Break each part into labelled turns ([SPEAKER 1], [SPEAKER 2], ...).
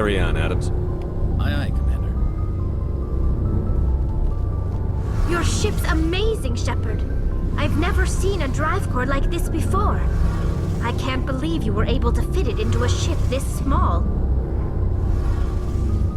[SPEAKER 1] Carry on, Adams.
[SPEAKER 2] Aye, aye, Commander.
[SPEAKER 3] Your ship's amazing, Shepard. I've never seen a drive core like this before. I can't believe you were able to fit it into a ship this small.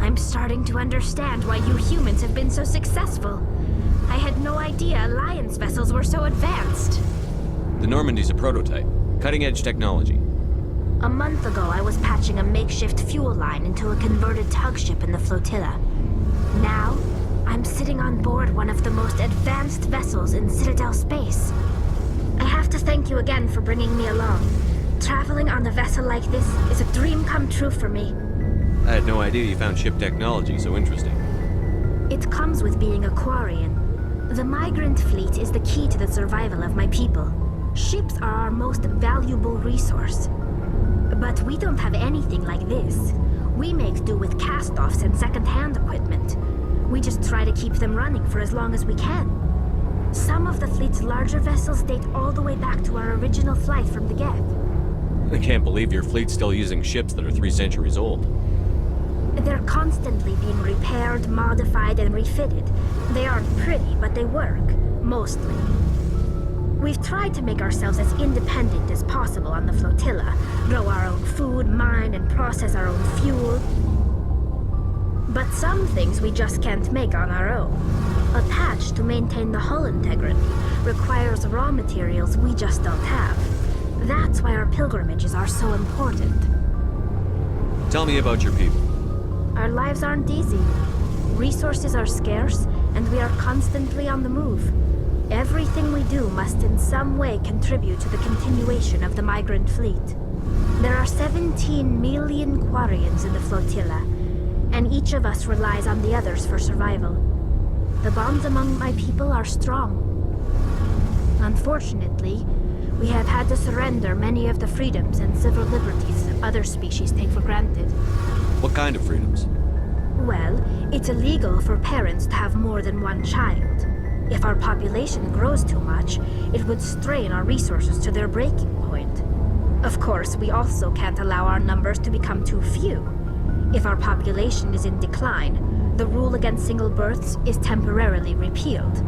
[SPEAKER 3] I'm starting to understand why you humans have been so successful. I had no idea Alliance vessels were so advanced.
[SPEAKER 1] The Normandy's a prototype. Cutting-edge technology.
[SPEAKER 3] A month ago, I was patching a makeshift fuel line into a converted tug ship in the flotilla. Now, I'm sitting on board one of the most advanced vessels in Citadel space. I have to thank you again for bringing me along. Traveling on a vessel like this is a dream come true for me.
[SPEAKER 1] I had no idea you found ship technology so interesting.
[SPEAKER 3] It comes with being a Quarian. The migrant fleet is the key to the survival of my people. Ships are our most valuable resource. But we don't have anything like this. We make do with cast-offs and second-hand equipment. We just try to keep them running for as long as we can. Some of the fleet's larger vessels date all the way back to our original flight from the Geth.
[SPEAKER 1] I can't believe your fleet's still using ships that are 3 centuries old.
[SPEAKER 3] They're constantly being repaired, modified, and refitted. They aren't pretty, but they work. Mostly. We've tried to make ourselves as independent as possible on the flotilla, grow our own food, mine, and process our own fuel. But some things we just can't make on our own. A patch to maintain the hull integrity requires raw materials we just don't have. That's why our pilgrimages are so important.
[SPEAKER 1] Tell me about your people.
[SPEAKER 3] Our lives aren't easy. Resources are scarce, and we are constantly on the move. Everything we do must in some way contribute to the continuation of the migrant fleet. There are 17 million Quarians in the flotilla, and each of us relies on the others for survival. The bonds among my people are strong. Unfortunately, we have had to surrender many of the freedoms and civil liberties other species take for granted.
[SPEAKER 1] What kind of freedoms?
[SPEAKER 3] Well, it's illegal for parents to have more than one child. If our population grows too much, it would strain our resources to their breaking point. Of course, we also can't allow our numbers to become too few. If our population is in decline, the rule against single births is temporarily repealed.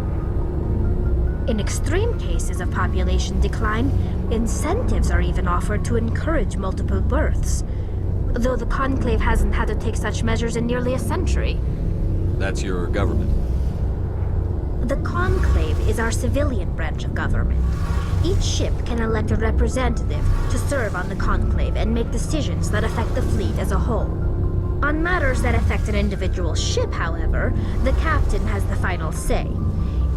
[SPEAKER 3] In extreme cases of population decline, incentives are even offered to encourage multiple births, though the Conclave hasn't had to take such measures in nearly a century.
[SPEAKER 1] That's your government.
[SPEAKER 3] The Conclave is our civilian branch of government. Each ship can elect a representative to serve on the Conclave and make decisions that affect the fleet as a whole. On matters that affect an individual ship, however, the captain has the final say.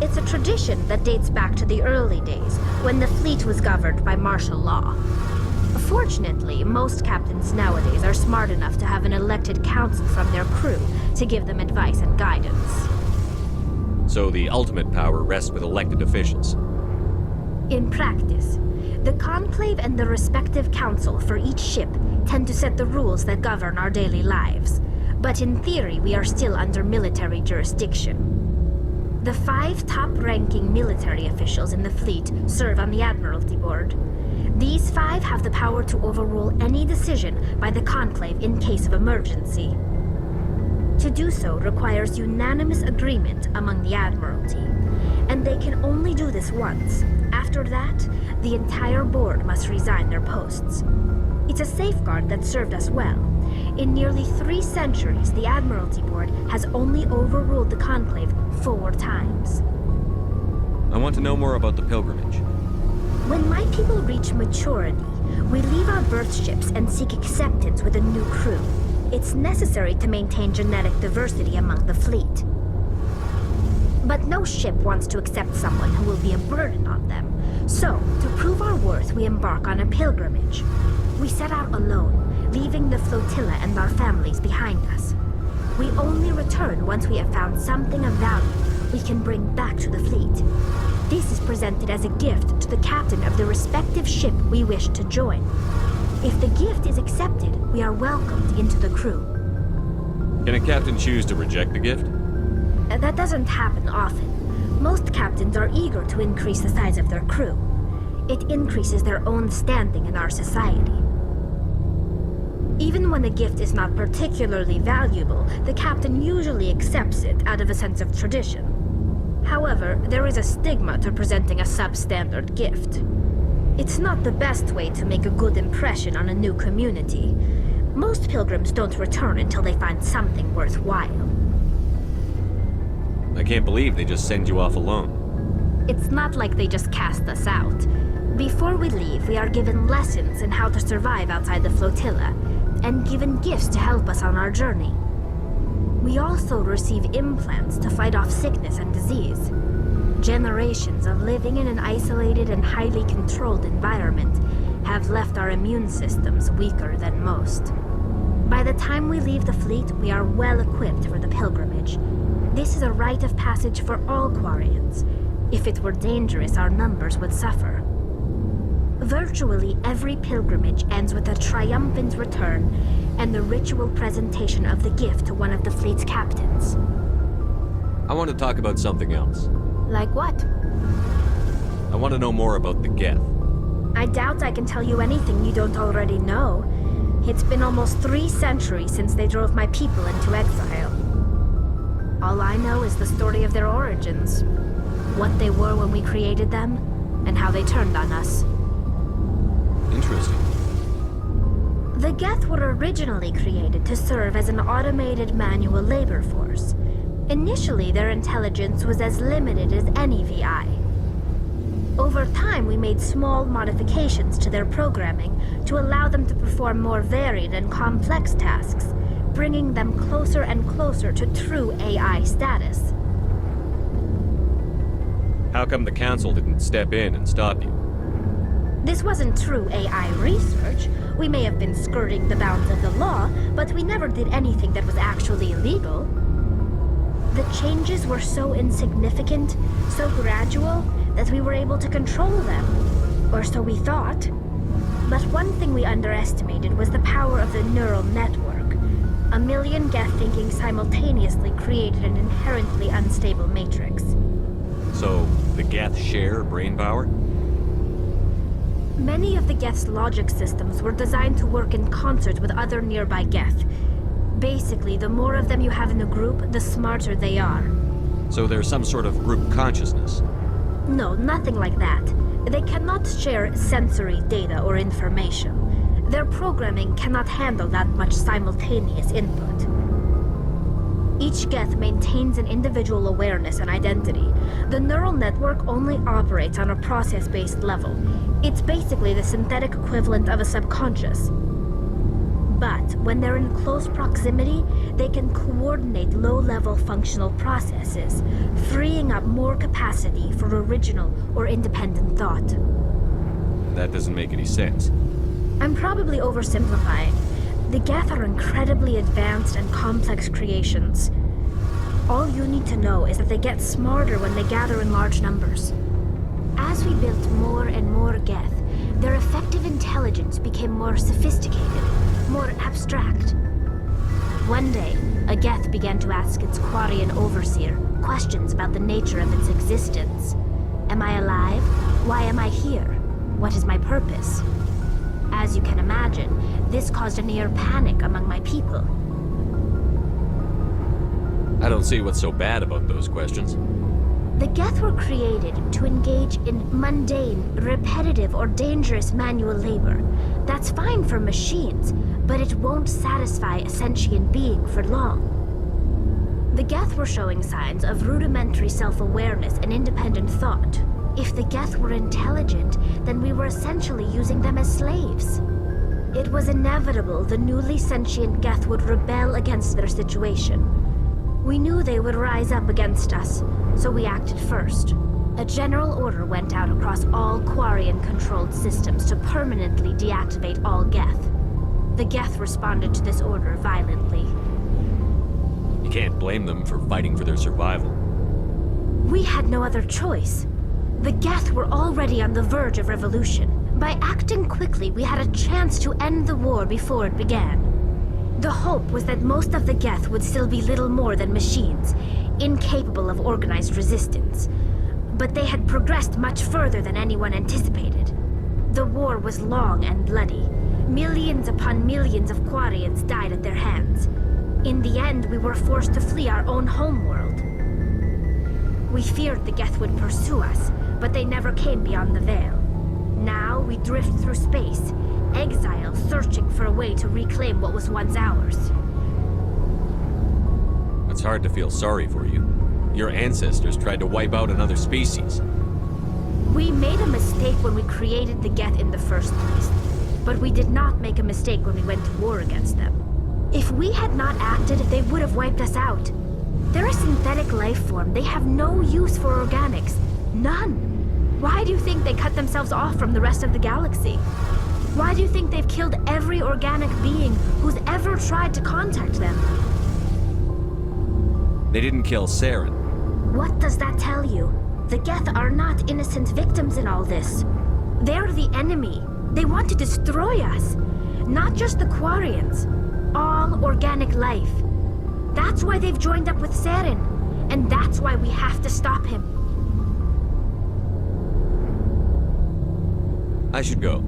[SPEAKER 3] It's a tradition that dates back to the early days, when the fleet was governed by martial law. Fortunately, most captains nowadays are smart enough to have an elected council from their crew to give them advice and guidance.
[SPEAKER 1] So the ultimate power rests with elected officials.
[SPEAKER 3] In practice, the Conclave and the respective council for each ship tend to set the rules that govern our daily lives. But in theory, we are still under military jurisdiction. The 5 top-ranking military officials in the fleet serve on the Admiralty Board. These 5 have the power to overrule any decision by the Conclave in case of emergency. To do so requires unanimous agreement among the Admiralty, and they can only do this once. After that, the entire board must resign their posts. It's a safeguard that served us well. In nearly 3 centuries, the Admiralty Board has only overruled the Conclave 4 times.
[SPEAKER 1] I want to know more about the pilgrimage.
[SPEAKER 3] When my people reach maturity, we leave our birth ships and seek acceptance with a new crew. It's necessary to maintain genetic diversity among the fleet. But no ship wants to accept someone who will be a burden on them. So, to prove our worth, we embark on a pilgrimage. We set out alone, leaving the flotilla and our families behind us. We only return once we have found something of value we can bring back to the fleet. This is presented as a gift to the captain of the respective ship we wish to join. If the gift is accepted, we are welcomed into the crew.
[SPEAKER 1] Can a captain choose to reject the gift?
[SPEAKER 3] That doesn't happen often. Most captains are eager to increase the size of their crew. It increases their own standing in our society. Even when a gift is not particularly valuable, the captain usually accepts it out of a sense of tradition. However, there is a stigma to presenting a substandard gift. It's not the best way to make a good impression on a new community. Most pilgrims don't return until they find something worthwhile.
[SPEAKER 1] I can't believe they just send you off alone.
[SPEAKER 3] It's not like they just cast us out. Before we leave, we are given lessons in how to survive outside the flotilla, and given gifts to help us on our journey. We also receive implants to fight off sickness and disease. Generations of living in an isolated and highly controlled environment have left our immune systems weaker than most. By the time we leave the fleet, we are well equipped for the pilgrimage. This is a rite of passage for all Quarians. If it were dangerous, our numbers would suffer. Virtually every pilgrimage ends with a triumphant return and the ritual presentation of the gift to one of the fleet's captains.
[SPEAKER 1] I want to talk about something else.
[SPEAKER 3] Like what?
[SPEAKER 1] I want to know more about the Geth.
[SPEAKER 3] I doubt I can tell you anything you don't already know. It's been almost 3 centuries since they drove my people into exile. All I know is the story of their origins, what they were when we created them, and how they turned on us.
[SPEAKER 1] Interesting.
[SPEAKER 3] The Geth were originally created to serve as an automated manual labor force. Initially, their intelligence was as limited as any VI. Over time, we made small modifications to their programming to allow them to perform more varied and complex tasks, bringing them closer and closer to true AI status.
[SPEAKER 1] How come the Council didn't step in and stop you?
[SPEAKER 3] This wasn't true AI research. We may have been skirting the bounds of the law, but we never did anything that was actually illegal. The changes were so insignificant, so gradual, that we were able to control them. Or so we thought. But one thing we underestimated was the power of the neural network. 1 million Geth thinking simultaneously created an inherently unstable matrix.
[SPEAKER 1] So, the Geth share brain power?
[SPEAKER 3] Many of the Geth's logic systems were designed to work in concert with other nearby Geth. Basically, the more of them you have in a group, the smarter they are.
[SPEAKER 1] So there's some sort of group consciousness?
[SPEAKER 3] No, nothing like that. They cannot share sensory data or information. Their programming cannot handle that much simultaneous input. Each Geth maintains an individual awareness and identity. The neural network only operates on a process-based level. It's basically the synthetic equivalent of a subconscious. But when they're in close proximity, they can coordinate low-level functional processes, freeing up more capacity for original or independent thought.
[SPEAKER 1] That doesn't make any sense.
[SPEAKER 3] I'm probably oversimplifying. The Geth are incredibly advanced and complex creations. All you need to know is that they get smarter when they gather in large numbers. As we built more and more Geth, their effective intelligence became more sophisticated, more abstract. One day, a Geth began to ask its Quarian overseer questions about the nature of its existence. Am I alive? Why am I here? What is my purpose? As you can imagine, this caused a near panic among my people.
[SPEAKER 1] I don't see what's so bad about those questions.
[SPEAKER 3] The Geth were created to engage in mundane, repetitive, or dangerous manual labor. That's fine for machines, but it won't satisfy a sentient being for long. The Geth were showing signs of rudimentary self-awareness and independent thought. If the Geth were intelligent, then we were essentially using them as slaves. It was inevitable the newly sentient Geth would rebel against their situation. We knew they would rise up against us, so we acted first. A general order went out across all Quarian-controlled systems to permanently deactivate all Geth. The Geth responded to this order violently.
[SPEAKER 1] You can't blame them for fighting for their survival.
[SPEAKER 3] We had no other choice. The Geth were already on the verge of revolution. By acting quickly, we had a chance to end the war before it began. The hope was that most of the Geth would still be little more than machines, incapable of organized resistance. But they had progressed much further than anyone anticipated. The war was long and bloody. Millions upon millions of Quarians died at their hands. In the end, we were forced to flee our own homeworld. We feared the Geth would pursue us, but they never came beyond the Veil. Now we drift through space, exile searching for a way to reclaim what was once ours.
[SPEAKER 1] It's hard to feel sorry for you. Your ancestors tried to wipe out another species.
[SPEAKER 3] We made a mistake when we created the Geth in the first place, but we did not make a mistake when we went to war against them. If we had not acted, they would have wiped us out. They're a synthetic life form. They have no use for organics. None. Why do you think they cut themselves off from the rest of the galaxy? Why do you think they've killed every organic being who's ever tried to contact them?
[SPEAKER 1] They didn't kill Saren.
[SPEAKER 3] What does that tell you? The Geth are not innocent victims in all this. They're the enemy. They want to destroy us. Not just the Quarians. All organic life. That's why they've joined up with Saren. And that's why we have to stop him.
[SPEAKER 1] I should go.